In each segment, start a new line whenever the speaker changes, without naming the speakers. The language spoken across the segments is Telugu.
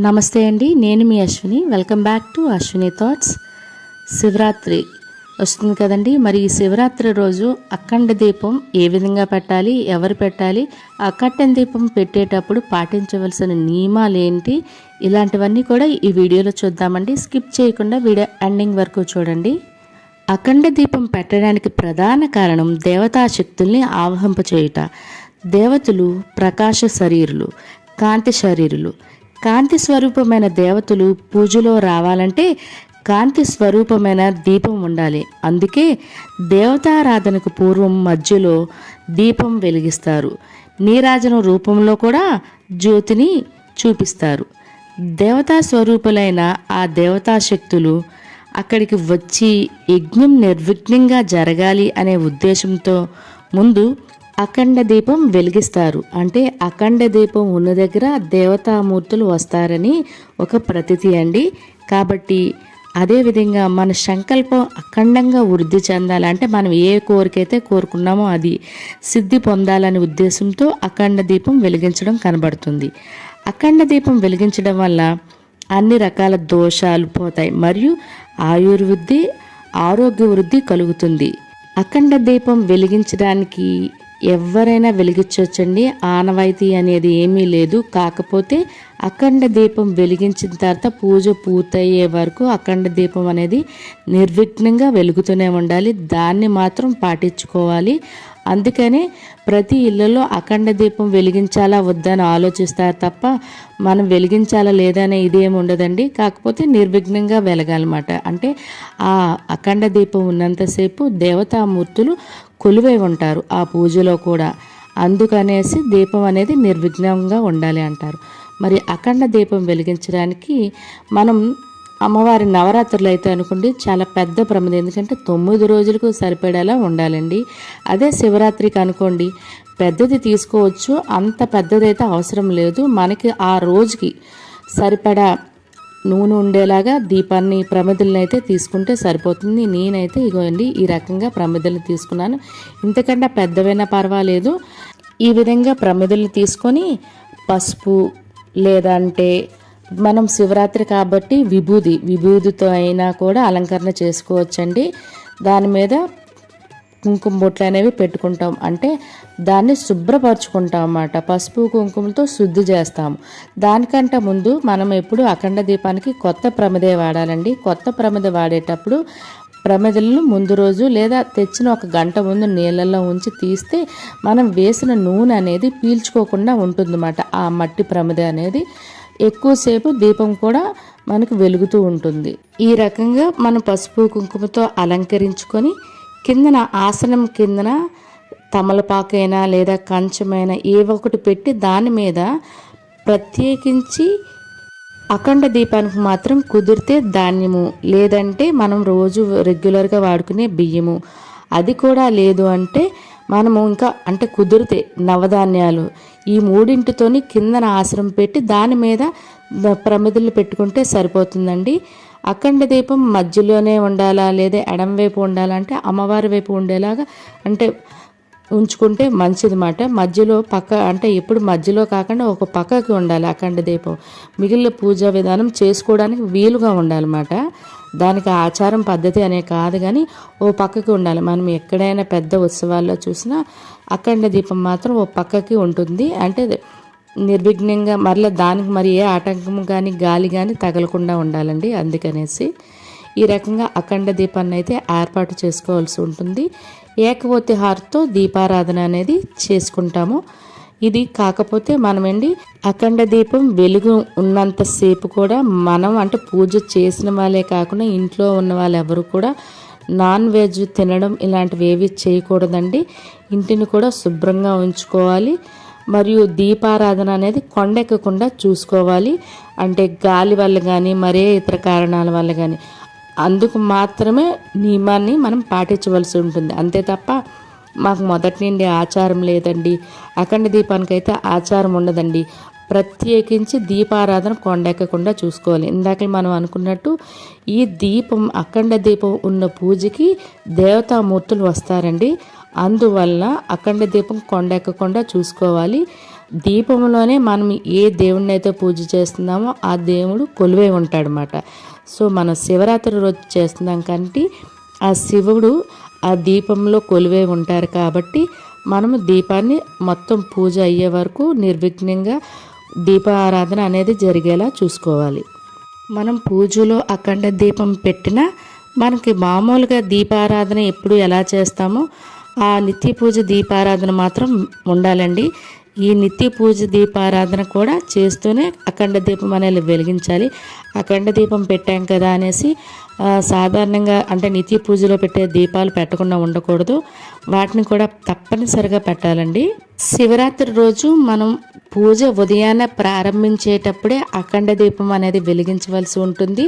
నమస్తే అండి, నేను మీ Ashwini. Welcome back to Ashwini thoughts. Shivaratri వస్తుంది కదండి. మరి ఈ శివరాత్రి రోజు అఖండ దీపం ఏ విధంగా పెట్టాలి, ఎవరు పెట్టాలి, అఖండ దీపం పెట్టేటప్పుడు పాటించవలసిన నియమాలు ఏంటి, ఇలాంటివన్నీ కూడా ఈ వీడియోలో చూద్దామండి. స్కిప్ చేయకుండా వీడియో ఎండింగ్ వరకు చూడండి. అఖండ దీపం పెట్టడానికి ప్రధాన కారణం దేవతాశక్తుల్ని ఆవహింపచేయుట. దేవతలు ప్రకాశ శరీరులు, కాంతి శరీరులు. కాంతి స్వరూపమైన దేవతలు పూజలో రావాలంటే కాంతి స్వరూపమైన దీపం ఉండాలి. అందుకే దేవతారాధనకు పూర్వం మధ్యలో దీపం వెలిగిస్తారు. నీరాజనం రూపంలో కూడా జ్యోతిని చూపిస్తారు. దేవతా స్వరూపులైన ఆ దేవతాశక్తులు అక్కడికి వచ్చి యజ్ఞం నిర్విఘ్నంగా జరగాలి అనే ఉద్దేశంతో ముందు అఖండ దీపం వెలిగిస్తారు. అంటే అఖండ దీపం ఉన్న దగ్గర దేవతామూర్తులు వస్తారని ఒక ప్రతీతి అండి. కాబట్టి అదేవిధంగా మన సంకల్పం అఖండంగా వృద్ధి చెందాలంటే మనం ఏ కోరికైతే కోరుకున్నామో అది సిద్ధి పొందాలనే ఉద్దేశంతో అఖండ దీపం వెలిగించడం కనబడుతుంది. అఖండ దీపం వెలిగించడం వల్ల అన్ని రకాల దోషాలు పోతాయి మరియు ఆయుర్వృద్ధి, ఆరోగ్య వృద్ధి కలుగుతుంది. అఖండ దీపం వెలిగించడానికి ఎవరైనా వెలిగించవచ్చండి, ఆనవాయితీ అనేది ఏమీ లేదు. కాకపోతే అఖండ దీపం వెలిగించిన తర్వాత పూజ పూర్తయ్యే వరకు అఖండ దీపం అనేది నిర్విఘ్నంగా వెలుగుతూనే ఉండాలి. దాన్ని మాత్రం పాటించుకోవాలి. అందుకనే ప్రతి ఇళ్లలో అఖండ దీపం వెలిగించాలా వద్దని ఆలోచిస్తారు తప్ప మనం వెలిగించాలా లేదనే ఇదేమి ఉండదండి. కాకపోతే నిర్విఘ్నంగా వెలగాలన్నమాట. అంటే ఆ అఖండ దీపం ఉన్నంతసేపు దేవతామూర్తులు కొలువై ఉంటారు ఆ పూజలో కూడా. అందుకనేసి దీపం అనేది నిర్విఘ్నంగా ఉండాలి అంటారు. మరి అఖండ దీపం వెలిగించడానికి మనం అమ్మవారి నవరాత్రులు అయితే అనుకోండి చాలా పెద్ద ప్రమిద, ఎందుకంటే 9 రోజులకు సరిపడేలా ఉండాలండి. అదే శివరాత్రికి అనుకోండి పెద్దది తీసుకోవచ్చు, అంత పెద్దదైతే అవసరం లేదు. మనకి ఆ రోజుకి సరిపడా నూనె ఉండేలాగా దీపాన్ని ప్రమిదలను అయితే తీసుకుంటే సరిపోతుంది. నేనైతే ఇగోండి ఈ రకంగా ప్రమిదలు తీసుకున్నాను. ఇంతకన్నా పెద్దవైనా పర్వాలేదు. ఈ విధంగా ప్రమిదలు తీసుకొని పసుపు లేదంటే మనం శివరాత్రి కాబట్టి విభూదితో అయినా కూడా అలంకరణ చేసుకోవచ్చండి. దాని మీద కుంకుమ బొట్లు అనేవి పెట్టుకుంటాం. అంటే దాన్ని శుభ్రపరచుకుంటాం అన్నమాట. పసుపు కుంకుమతో శుద్ధి చేస్తాము. దానికంటే ముందు మనం ఎప్పుడు అఖండ దీపానికి కొత్త ప్రమిదే వాడాలండి. కొత్త ప్రమిద వాడేటప్పుడు ప్రమిదలను ముందు రోజు లేదా తెచ్చిన 1 గంట ముందు నీళ్ళల్లో ఉంచి తీస్తే మనం వేసిన నూనె అనేది పీల్చుకోకుండా ఉంటుందన్నమాట. ఆ మట్టి ప్రమిద అనేది ఎక్కువసేపు దీపం కూడా మనకు వెలుగుతూ ఉంటుంది. ఈ రకంగా మనం పసుపు కుంకుమతో అలంకరించుకొని కిందన ఆసనం కిందన తమలపాకైనా లేదా కంచమైనా ఏవో ఒకటి పెట్టి దాని మీద ప్రత్యేకించి అఖండ దీపానికి మాత్రం కుదిరితే ధాన్యము లేదంటే మనం రోజు రెగ్యులర్గా వాడుకునే బియ్యము, అది కూడా లేదు అంటే మనము ఇంకా అంటే కుదిరితే నవధాన్యాలు, ఈ 3 కిందన ఆసనం పెట్టి దాని మీద ప్రమిదలు పెట్టుకుంటే సరిపోతుందండి. అఖండ దీపం మధ్యలోనే ఉండాలా లేదా ఎడం వైపు ఉండాలంటే అమ్మవారి వైపు ఉండేలాగా అంటే ఉంచుకుంటే మంచిదన్నమాట. మధ్యలో పక్క అంటే ఎప్పుడు మధ్యలో కాకుండా ఒక పక్కకి ఉండాలి అఖండ దీపం. మిగిలిన పూజా విధానం చేసుకోవడానికి వీలుగా ఉండాలన్నమాట. దానికి ఆచారం పద్ధతి అనే కాదు కానీ ఓ పక్కకి ఉండాలి. మనం ఎక్కడైనా పెద్ద ఉత్సవాల్లో చూసినా అఖండ దీపం మాత్రం ఓ పక్కకి ఉంటుంది. అంటే నిర్విఘ్నంగా మరలా దానికి మరి ఏ ఆటంకం కానీ గాలి కానీ తగలకుండా ఉండాలండి. అందుకనేసి ఈ రకంగా అఖండ దీపాన్ని అయితే ఏర్పాటు చేసుకోవాల్సి ఉంటుంది. ఏకవొత్తి హారతితో దీపారాధన అనేది చేసుకుంటాము. ఇది కాకపోతే మనమండి అఖండ దీపం వెలుగు ఉన్నంతసేపు కూడా మనం అంటే పూజ చేసిన వాళ్ళే కాకుండా ఇంట్లో ఉన్న వాళ్ళు ఎవరు కూడా నాన్ వెజ్ తినడం ఇలాంటివి ఏవి చేయకూడదండి. ఇంటిని కూడా శుభ్రంగా ఉంచుకోవాలి. మరియు దీపారాధన అనేది కొండెక్కకుండా చూసుకోవాలి. అంటే గాలి వల్ల కానీ మరే ఇతర కారణాల వల్ల కానీ అందుకు మాత్రమే నియమాన్ని మనం పాటించవలసి ఉంటుంది. అంతే తప్ప మాకు మొదటి నుండి ఆచారం లేదండి, అఖండ దీపానికి అయితే ఆచారం ఉండదండి, ప్రత్యేకించి దీపారాధన కొండెక్కకుండా చూసుకోవాలి. ఇందాక మనం అనుకున్నట్టు ఈ దీపం అఖండ దీపం ఉన్న పూజకి దేవతామూర్తులు వస్తారండి. అందువల్ల అఖండ దీపం కొండెక్కకుండా చూసుకోవాలి. దీపంలోనే మనం ఏ దేవుడిని అయితే పూజ చేస్తున్నామో ఆ దేవుడు కొలువై ఉంటాడనమాట. సో మనం శివరాత్రి రోజు చేస్తున్నాం కాబట్టి ఆ శివుడు ఆ దీపంలో కొలువై ఉంటారు కాబట్టి మనము దీపాన్ని మొత్తం పూజ అయ్యే వరకు నిర్విఘ్నంగా దీపారాధన అనేది జరిగేలా చూసుకోవాలి. మనం పూజలో అఖండ దీపం పెట్టినా మనకి మామూలుగా దీపారాధన ఎప్పుడు ఎలా చేస్తామో ఆ నిత్య పూజ దీపారాధన మాత్రం ఉండాలండి. ఈ నిత్య పూజ దీపారాధన కూడా చేస్తూనే అఖండ దీపం అనేది వెలిగించాలి. అఖండ దీపం పెట్టాం కదా అనేసి సాధారణంగా అంటే నిత్య పూజలో పెట్టే దీపాలు పెట్టకుండా ఉండకూడదు. వాటిని కూడా తప్పనిసరిగా పెట్టాలండి. శివరాత్రి రోజు మనం పూజ ఉదయాన్నే ప్రారంభించేటప్పుడే అఖండ దీపం అనేది వెలిగించవలసి ఉంటుంది.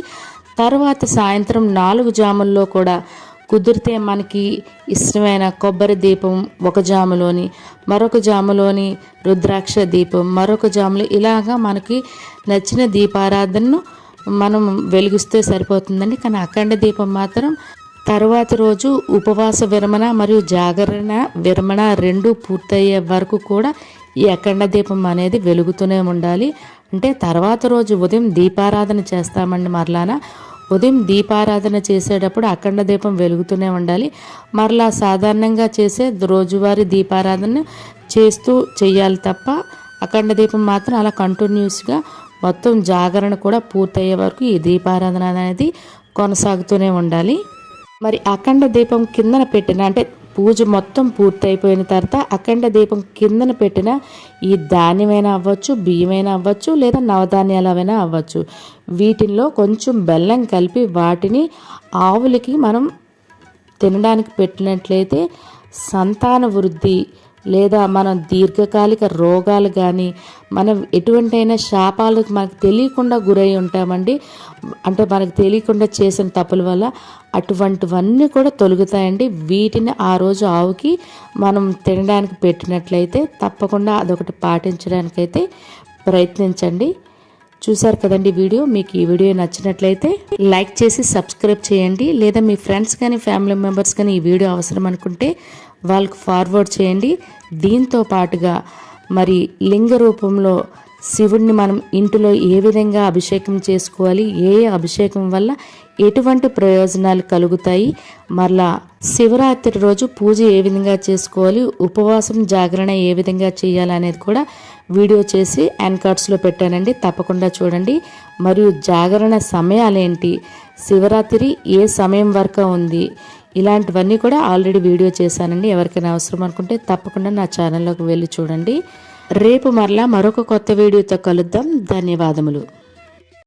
తర్వాత సాయంత్రం 4 జాముల్లో కూడా కుదిరితే మనకి ఇష్టమైన కొబ్బరి దీపం ఒక జాములోని, మరొక జాములోని రుద్రాక్ష దీపం, మరొక జాములో ఇలాగా మనకి నచ్చిన దీపారాధనను మనం వెలిగిస్తే సరిపోతుందండి. కానీ అఖండ దీపం మాత్రం తర్వాత రోజు ఉపవాస విరమణ మరియు జాగరణ విరమణ 2 పూర్తయ్యే వరకు కూడా ఈ అఖండ దీపం అనేది వెలుగుతూనే ఉండాలి. అంటే తర్వాత రోజు ఉదయం దీపారాధన చేస్తామండి. మరలానా ఉదయం దీపారాధన చేసేటప్పుడు అఖండ దీపం వెలుగుతూనే ఉండాలి. మరలా సాధారణంగా చేసే రోజువారీ దీపారాధన చేస్తూ చేయాలి తప్ప అఖండ దీపం మాత్రం అలా కంటిన్యూస్గా మొత్తం జాగరణ కూడా పూర్తయ్యే వరకు ఈ దీపారాధన అనేది కొనసాగుతూనే ఉండాలి. మరి అఖండ దీపం కిందన పెట్టిన అంటే పూజ మొత్తం పూర్తయిపోయిన తర్వాత అఖండ దీపం కిందన పెట్టిన ఈ ధాన్యమైనా అవ్వచ్చు, బియ్యమైనా అవ్వచ్చు, లేదా నవధాన్యాలమైనా అవ్వచ్చు, వీటిల్లో కొంచెం బెల్లం కలిపి వాటిని ఆవులకి మనం తినడానికి పెట్టినట్లయితే సంతాన వృద్ధి లేదా మనం దీర్ఘకాలిక రోగాలు కానీ మనం ఎటువంటైనా శాపాలకు మనకు తెలియకుండా గురై ఉంటామండి. అంటే మనకు తెలియకుండా చేసిన తప్పుల వల్ల అటువంటివన్నీ కూడా తొలగుతాయండి. వీటిని ఆ రోజు ఆవుకి మనం తినడానికి పెట్టినట్లయితే తప్పకుండా అదొకటి పాటించడానికైతే ప్రయత్నించండి. చూసారు కదండి వీడియో. మీకు ఈ వీడియో నచ్చినట్లయితే లైక్ చేసి సబ్స్క్రైబ్ చేయండి. లేదా మీ ఫ్రెండ్స్ కానీ ఫ్యామిలీ మెంబర్స్ కానీ ఈ వీడియో అవసరం అనుకుంటే వాళ్ళకు ఫార్వర్డ్ చేయండి. దీంతో పాటుగా మరి లింగ రూపంలో శివుడిని మనం ఇంటిలో ఏ విధంగా అభిషేకం చేసుకోవాలి, ఏ అభిషేకం వల్ల ఎటువంటి ప్రయోజనాలు కలుగుతాయి, మరలా శివరాత్రి రోజు పూజ ఏ విధంగా చేసుకోవాలి, ఉపవాసం జాగరణ ఏ విధంగా చేయాలి అనేది కూడా వీడియో చేసి ఎండ్ కార్డ్స్లో పెట్టానండి. తప్పకుండా చూడండి. మరియు జాగరణ సమయాలేంటి, శివరాత్రి ఏ సమయం వరకు ఉంది, ఇలాంటివన్నీ కూడా ఆల్రెడీ వీడియో చేశానండి. ఎవరికైనా అవసరం అనుకుంటే తప్పకుండా నా ఛానల్లోకి వెళ్ళి చూడండి. రేపు మరలా మరొక కొత్త వీడియోతో కలుద్దాం. ధన్యవాదములు.